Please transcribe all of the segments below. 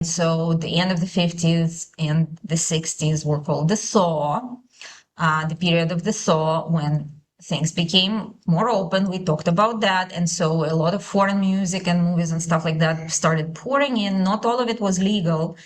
So the end of the 50s and the 60s were called the thaw, the period of the thaw when things became more open. We talked about that. And so a lot of foreign music and movies and stuff like that started pouring in. Not all of it was legal,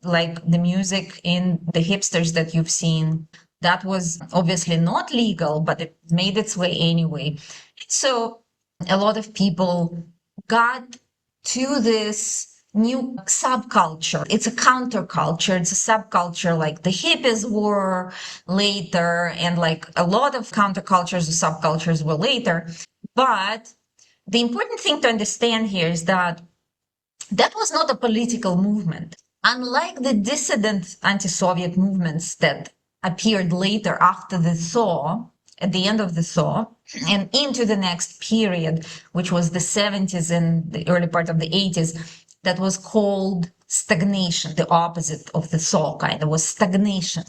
like the music in the hipsters that you've seen. That was obviously not legal, but it made its way anyway. So a lot of people got to this new subculture. It's a counterculture. It's a subculture like the hippies were later, and like a lot of countercultures or subcultures were later. But the important thing to understand here is that that was not a political movement. Unlike the dissident anti-Soviet movements that appeared later after the thaw, at the end of the thaw, and into the next period, which was the 70s and the early part of the 80s, that was called stagnation, the opposite of the thaw kind of was stagnation,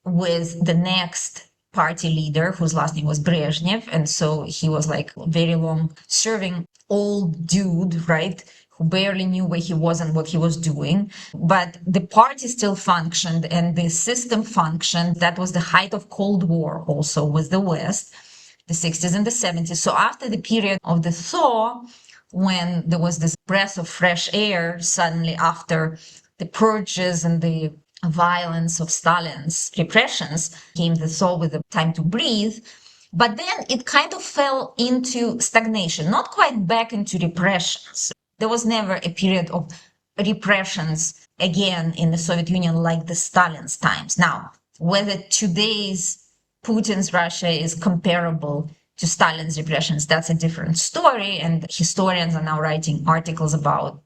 with the next party leader whose last name was Brezhnev. And so he was like very long serving old dude, right? Who barely knew where he was and what he was doing. But the party still functioned and the system functioned. That was the height of Cold War also with the West, the 60s and the 70s. So after the period of the thaw, when there was this breath of fresh air suddenly after the purges and the violence of Stalin's repressions, came the thaw with the time to breathe. But then it kind of fell into stagnation, not quite back into repressions. There was never a period of repressions again in the Soviet Union like the Stalin's times. Now, whether today's Putin's Russia is comparable to Stalin's repressions, that's a different story. And historians are now writing articles about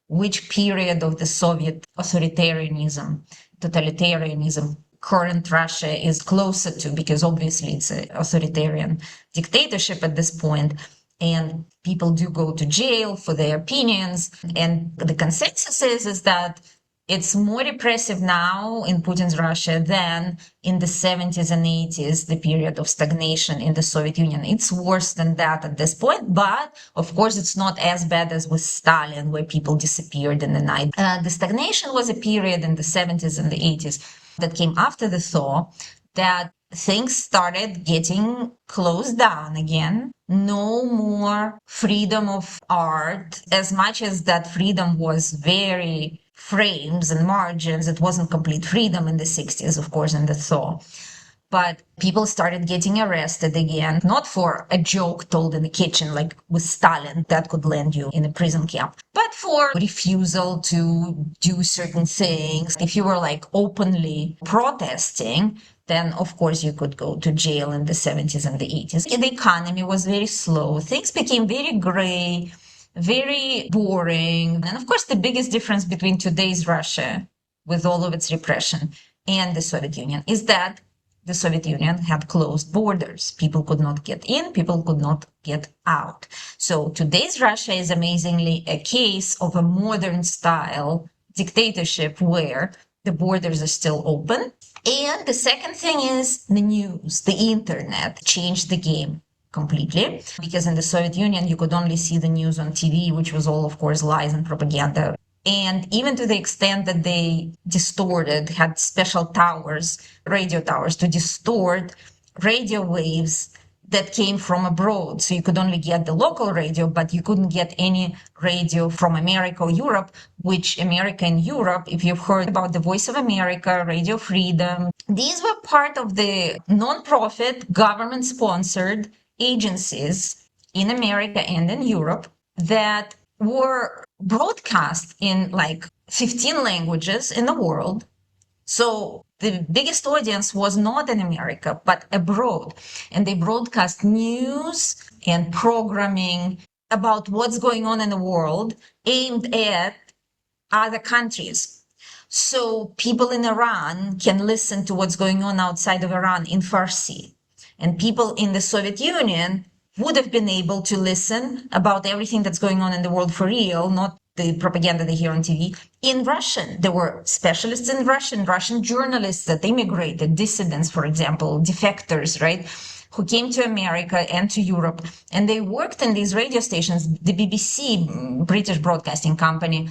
which period of the Soviet authoritarianism, totalitarianism, current Russia is closer to, because obviously it's an authoritarian dictatorship at this point, and people do go to jail for their opinions. And the consensus is that it's more repressive now in Putin's Russia than in the 70s and 80s, the period of stagnation in the Soviet Union. It's worse than that at this point, but of course it's not as bad as with Stalin, where people disappeared in the night. The stagnation was a period in the 70s and the 80s that came after the thaw, that things started getting closed down again. No more freedom of art, as much as that freedom was very frames and margins. It wasn't complete freedom in the 60s, of course, in the thaw. But people started getting arrested again, not for a joke told in the kitchen, like with Stalin, that could land you in a prison camp, but for refusal to do certain things. If you were like openly protesting, then of course you could go to jail in the 70s and the 80s. The economy was very slow. Things became very gray, very boring. And of course, the biggest difference between today's Russia, with all of its repression, and the Soviet Union is that the Soviet Union had closed borders. People could not get in, people could not get out. So today's Russia is amazingly a case of a modern style dictatorship where the borders are still open. And the second thing is the news, the internet changed the game completely, because in the Soviet Union, you could only see the news on TV, which was all, of course, lies and propaganda. And even to the extent that they distorted, had special towers, radio towers, to distort radio waves that came from abroad. So you could only get the local radio, but you couldn't get any radio from America or Europe, which America and Europe, if you've heard about the Voice of America, Radio Freedom, these were part of the non-profit, government-sponsored agencies in America and in Europe that were broadcast in like 15 languages in the world. So the biggest audience was not in America, but abroad. And they broadcast news and programming about what's going on in the world aimed at other countries. So people in Iran can listen to what's going on outside of Iran in Farsi. And people in the Soviet Union would have been able to listen about everything that's going on in the world for real, not the propaganda they hear on TV, in Russian. There were specialists in Russian journalists that immigrated, dissidents, for example, defectors, right, who came to America and to Europe. And they worked in these radio stations. The BBC, British Broadcasting Company,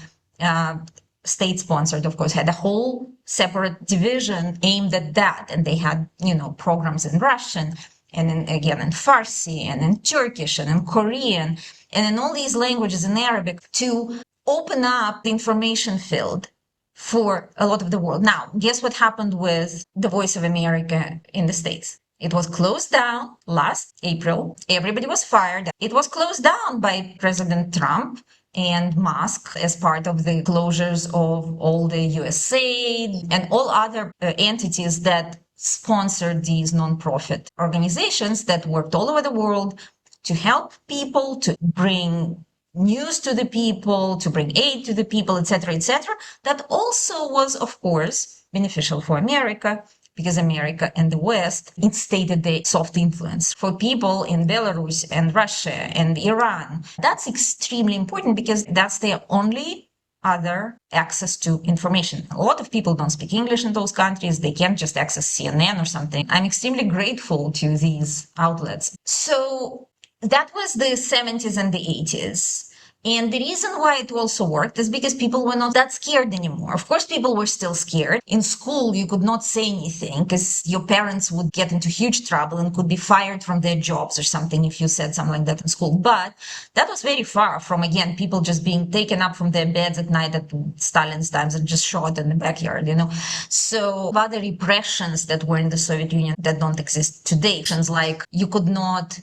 state-sponsored, of course, had a whole separate division aimed at that. And they had, programs in Russian and again in Farsi and in Turkish and in Korean and in all these languages in Arabic to open up the information field for a lot of the world. Now, guess what happened with the Voice of America in the States? It was closed down last April. Everybody was fired. It was closed down by President Trump and Musk as part of the closures of all the USAID and all other entities that sponsored these nonprofit organizations that worked all over the world to help people, to bring news to the people, to bring aid to the people, etc., etc. That also was, of course, beneficial for America because America and the West instated the soft influence for people in Belarus and Russia and Iran. That's extremely important because that's their only other access to information. A lot of people don't speak English in those countries. They can't just access CNN or something. I'm extremely grateful to these outlets. So that was the 70s and the 80s. And the reason why it also worked is because people were not that scared anymore. Of course, people were still scared. In school, you could not say anything because your parents would get into huge trouble and could be fired from their jobs or something if you said something like that in school. But that was very far from, again, people just being taken up from their beds at night at Stalin's times and just shot in the backyard, So other repressions that were in the Soviet Union that don't exist today, like you could not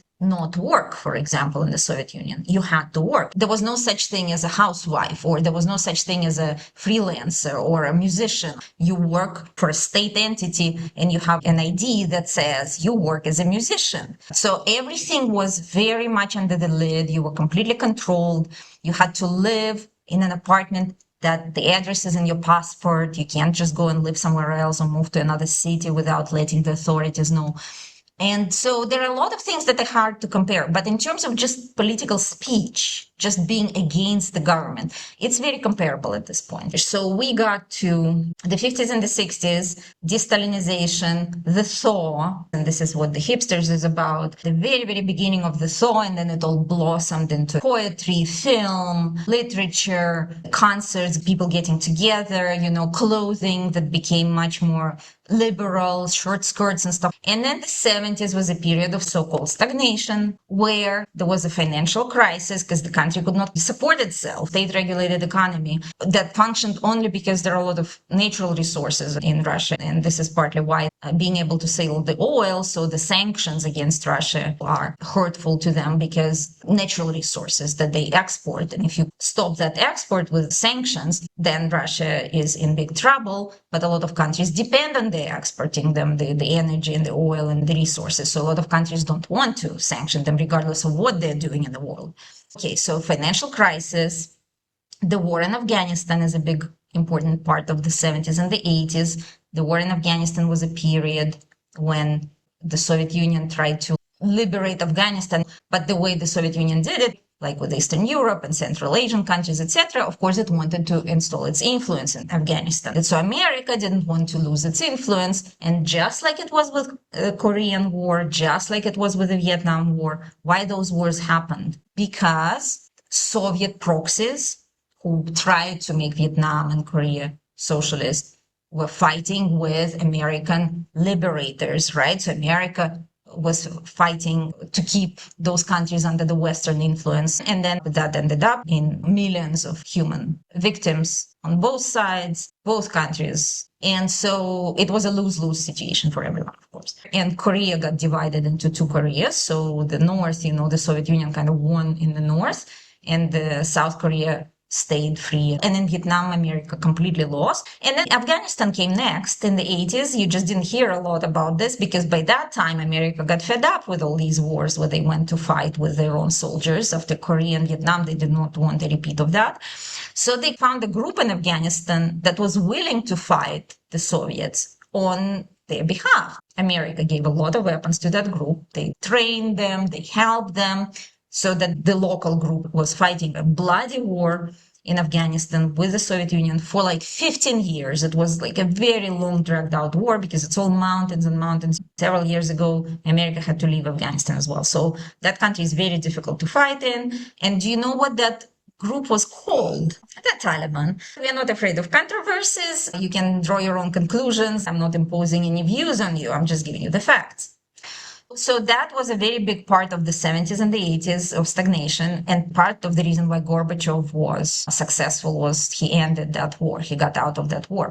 work, for example, in the Soviet Union. You had to work. There was no such thing as a housewife, or there was no such thing as a freelancer or a musician. You work for a state entity and you have an ID that says you work as a musician. So everything was very much under the lid. You were completely controlled. You had to live in an apartment that the address is in your passport. You can't just go and live somewhere else or move to another city without letting the authorities know. And so there are a lot of things that are hard to compare. But in terms of just political speech, just being against the government, it's very comparable at this point. So we got to the 50s and the 60s, de-Stalinization, the thaw, and this is what the hipsters is about, the very, very beginning of the thaw, and then it all blossomed into poetry, film, literature, concerts, people getting together, clothing that became much more liberal, short skirts and stuff. And then the 70s was a period of so-called stagnation, where there was a financial crisis because the country could not support itself. State-regulated economy that functioned only because there are a lot of natural resources in Russia. And this is partly why being able to sell the oil, so the sanctions against Russia are hurtful to them because natural resources that they export. And if you stop that export with sanctions, then Russia is in big trouble. But a lot of countries depend on their exporting them, the energy and the oil and the resources. So a lot of countries don't want to sanction them regardless of what they're doing in the world. Okay, so financial crisis, the war in Afghanistan is a big important part of the 70s and the 80s. The war in Afghanistan was a period when the Soviet Union tried to liberate Afghanistan, but the way the Soviet Union did it, like with Eastern Europe and Central Asian countries, etc., of course, it wanted to install its influence in Afghanistan. And so America didn't want to lose its influence. And just like it was with the Korean War, just like it was with the Vietnam War, why those wars happened? Because Soviet proxies who tried to make Vietnam and Korea socialist were fighting with American liberators, right? So America was fighting to keep those countries under the Western influence. And then that ended up in millions of human victims on both sides, both countries. And so it was a lose-lose situation for everyone, of course. And Korea got divided into two Koreas. So the North, the Soviet Union kind of won in the North, and the South Korea stayed free. And in Vietnam, America completely lost. And then Afghanistan came next in the 80s. You just didn't hear a lot about this because by that time, America got fed up with all these wars where they went to fight with their own soldiers. After Korea and Vietnam, they did not want a repeat of that. So they found a group in Afghanistan that was willing to fight the Soviets on their behalf. America gave a lot of weapons to that group. They trained them, they helped them, so that the local group was fighting a bloody war in Afghanistan with the Soviet Union for like 15 years. It was like a very long, dragged out war because it's all mountains and mountains. Several years ago, America had to leave Afghanistan as well. So that country is very difficult to fight in. And do you know what that group was called the Taliban. We are not afraid of controversies. You can draw your own conclusions. I'm not imposing any views on you. I'm just giving you the facts. So that was a very big part of the 70s and the 80s of stagnation. And part of the reason why Gorbachev was successful was he ended that war. He got out of that war.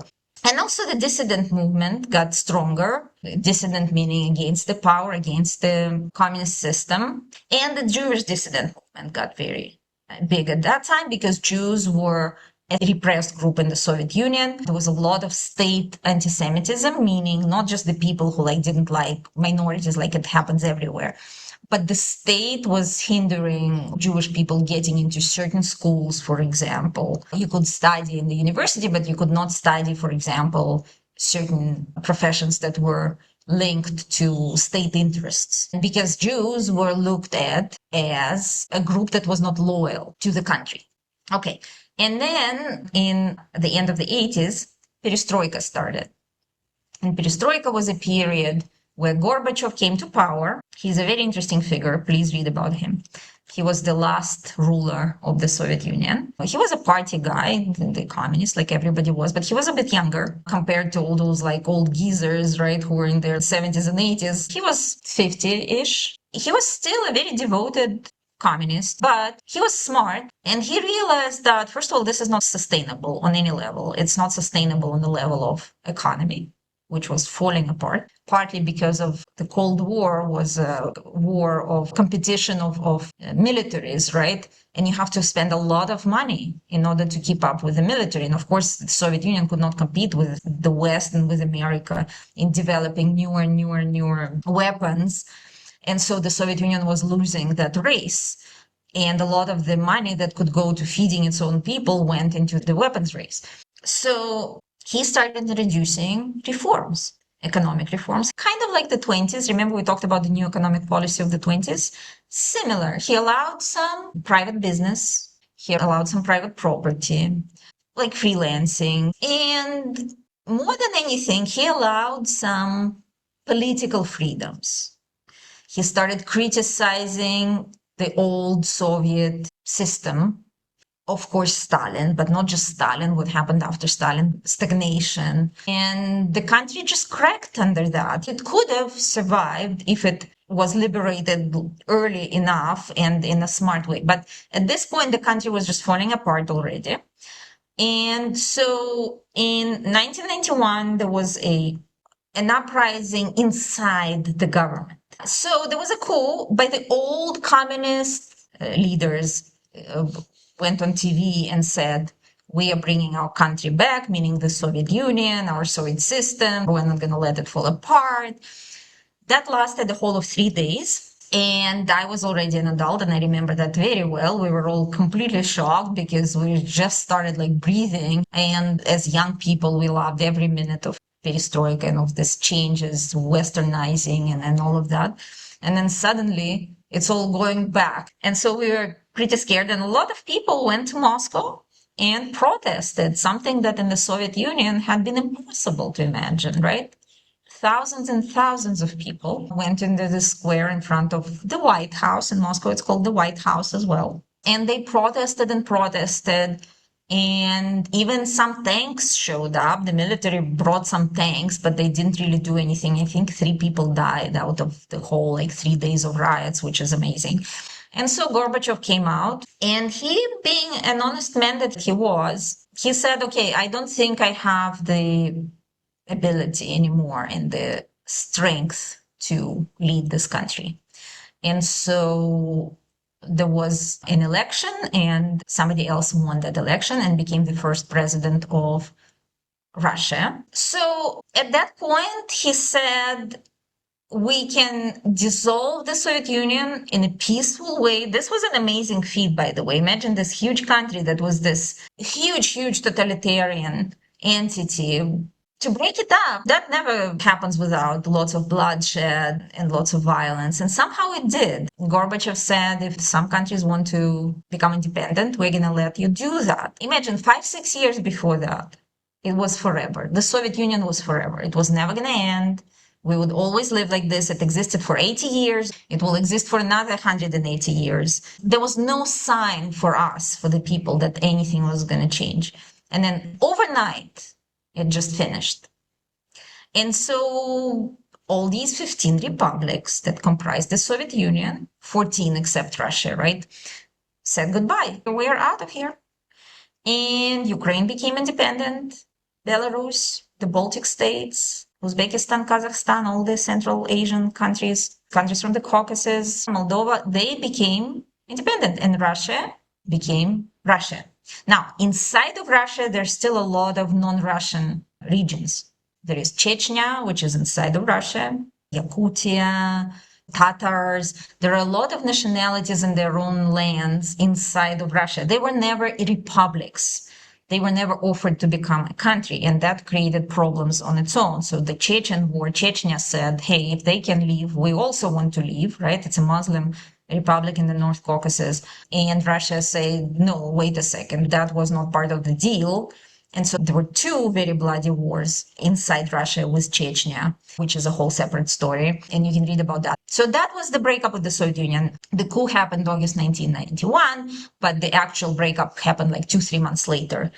And also the dissident movement got stronger. Dissident meaning against the power, against the communist system. And the Jewish dissident movement got very big at that time because Jews were a repressed group in the Soviet Union. There was a lot of state anti-Semitism, meaning not just the people who didn't like minorities like it happens everywhere, but the state was hindering Jewish people getting into certain schools, for example. You could study in the university, but you could not study, for example, certain professions that were linked to state interests because Jews were looked at as a group that was not loyal to the country. Okay. And then in the end of the 80s, Perestroika started. And Perestroika was a period where Gorbachev came to power. He's a very interesting figure. Please read about him. He was the last ruler of the Soviet Union. He was a party guy, the communist, like everybody was, but he was a bit younger compared to all those old geezers, right, who were in their 70s and 80s. He was 50-ish. He was still a very devoted communist, but he was smart and he realized that, first of all, this is not sustainable on any level. It's not sustainable on the level of economy, which was falling apart, partly because of the Cold War was a war of competition of militaries, right? And you have to spend a lot of money in order to keep up with the military. And of course, the Soviet Union could not compete with the West and with America in developing newer weapons. And so the Soviet Union was losing that race. And a lot of the money that could go to feeding its own people went into the weapons race. So he started introducing reforms, economic reforms, kind of like the 20s. Remember, we talked about the new economic policy of the 20s? Similar. He allowed some private business. He allowed some private property, like freelancing. And more than anything, he allowed some political freedoms. He started criticizing the old Soviet system. Of course, Stalin, but not just Stalin, what happened after Stalin, stagnation. And the country just cracked under that. It could have survived if it was liberated early enough and in a smart way. But at this point, the country was just falling apart already. And so in 1991, there was an uprising inside the government. So there was a coup by the old communist leaders went on TV and said, we are bringing our country back, meaning the Soviet Union, our Soviet system. We're not going to let it fall apart. That lasted the whole of 3 days. And I was already an adult, and I remember that very well. We were all completely shocked because we just started breathing. And as young people, we loved every minute of Perestroika and of this changes, westernizing and all of that. And then suddenly it's all going back. And so we were pretty scared. And a lot of people went to Moscow and protested, something that in the Soviet Union had been impossible to imagine, right? Thousands and thousands of people went into the square in front of the White House. In Moscow, it's called the White House as well. And they protested and protested. And even some tanks showed up. The military brought some tanks, but they didn't really do anything. I think 3 people died out of the whole 3 days of riots, which is amazing. And so Gorbachev came out, and he, being an honest man that he was, he said, okay, I don't think I have the ability anymore and the strength to lead this country. And so there was an election and somebody else won that election and became the first president of Russia. So at that point, he said, we can dissolve the Soviet Union in a peaceful way. This was an amazing feat, by the way. Imagine this huge country that was this huge totalitarian entity. To break it up, that never happens without lots of bloodshed and lots of violence. And somehow it did. Gorbachev said, if some countries want to become independent, we're going to let you do that. Imagine 5-6 years before that, it was forever. The Soviet Union was forever. It was never going to end. We would always live like this. It existed for 80 years. It will exist for another 180 years. There was no sign for us, for the people, that anything was going to change. And then overnight, it just finished. And so all these 15 republics that comprised the Soviet Union, 14 except Russia, right, said goodbye. We're out of here. And Ukraine became independent. Belarus, the Baltic states, Uzbekistan, Kazakhstan, all the Central Asian countries, countries from the Caucasus, Moldova, they became independent, and Russia became Russia. Now, inside of Russia, there's still a lot of non-Russian regions. There is Chechnya, which is inside of Russia, Yakutia, Tatars. There are a lot of nationalities in their own lands inside of Russia. They were never republics. They were never offered to become a country, and that created problems on its own. So the Chechen war, Chechnya said, hey, if they can leave, we also want to leave, right? It's a Muslim republic in the North Caucasus. And Russia said, no, wait a second, that was not part of the deal. And so there were two very bloody wars inside Russia with Chechnya, which is a whole separate story. And you can read about that. So that was the breakup of the Soviet Union. The coup happened August 1991, but the actual breakup happened like 2-3 months later,